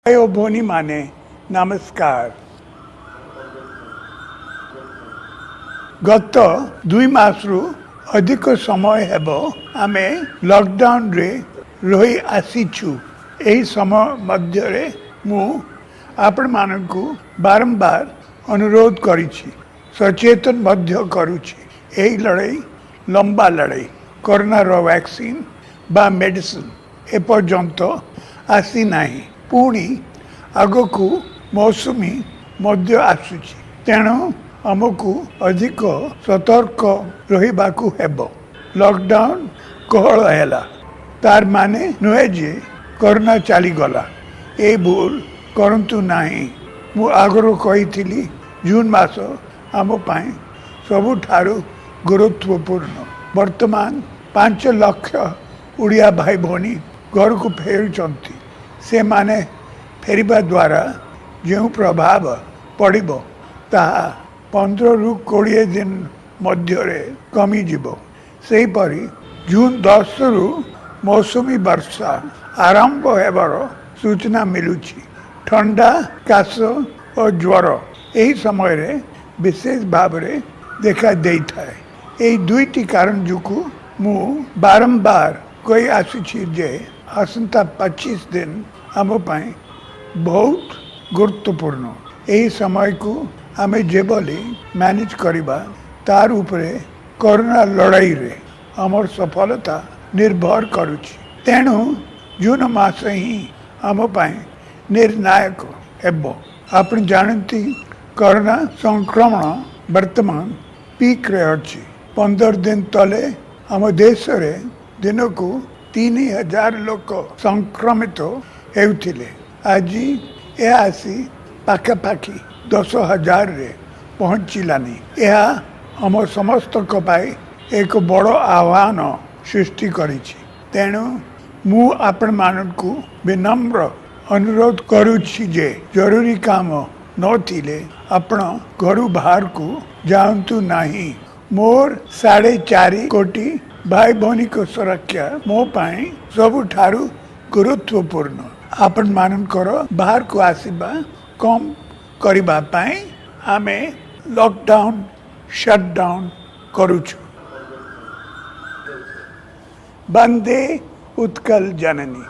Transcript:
भाई भौणी माने नमस्कार। गत 2 मासरू अधिक समय हेब आमे लॉकडाउन रे रही आसीछु। एही समय मध्य मु आपण मानकु बारंबार अनुरोध करिछि, सचेतन मध्य करुछि। एही लड़ाई लंबा लड़ाई कोरोना रो वैक्सीन बा मेडिसिन एपर्यंत आसी नाही। पुणी आगकू मौसुमी मध्य आसुछि, तेणु आमको अधिक सतर्क रहिबाकू हेबो। लॉकडाउन कहल हैला तार माने नुहे जे कोरोना चली गला। ए भूल करंतु नाही। मु आगरो कहिथिली जून मास आम पाई सबुठारु गुरुत्वपूर्ण। वर्तमान 5 लाख उड़िया भाई भौणी घर को फेरुचंती। से माने फेरिबा द्वारा जो प्रभाव पड़िबो ताहा 15 रु 20 दिन मध्य कमी जीवो। सेही परी जून 10 रु मौसुमी वर्षा आरंभ हेबार सूचना मिलुछि। ठंडा काश और ज्वर यही समय रे विशेष भाव रे देखा देई थाए। एही दुईटी कारण जुकू मु बारंबार कही आसुछि जे आसंता 25 दिन आम पाई बहुत गुरुत्वपूर्ण। यही समय को आमे जेबली मैनेज करिबा तार उपरे कोरोना लड़ाई रे हमर सफलता निर्भर करुछि। तेणु जून मास ही आम पाई निर्णायक हेबो। आपण जानती कोरोना संक्रमण वर्तमान पीक रे अछि। 15 दिन तले आम देश रे दिन को 3000 लोक संक्रमित हेउथिले। आज ए आसी पाखापाखि 10,000 रे पहुँचलानी। यह हम समस्त एक बड़ आह्वान सृष्टि करिछि। तेणु मु आपण मानकु विनम्र अनुरोध करुछि जे जरूरी काम नथिले आपण घरु बाहर को जांतु नाही। मोर 4.5 कोटी भाई भौणी को सुरक्षा मो पाई सबुठारु गुरुत्वपूर्ण। आपण मानकर बाहर को आसीबा कम करिबा पाई आमे लॉकडाउन शटडाउन करुछु। वंदे उत्कल जननी।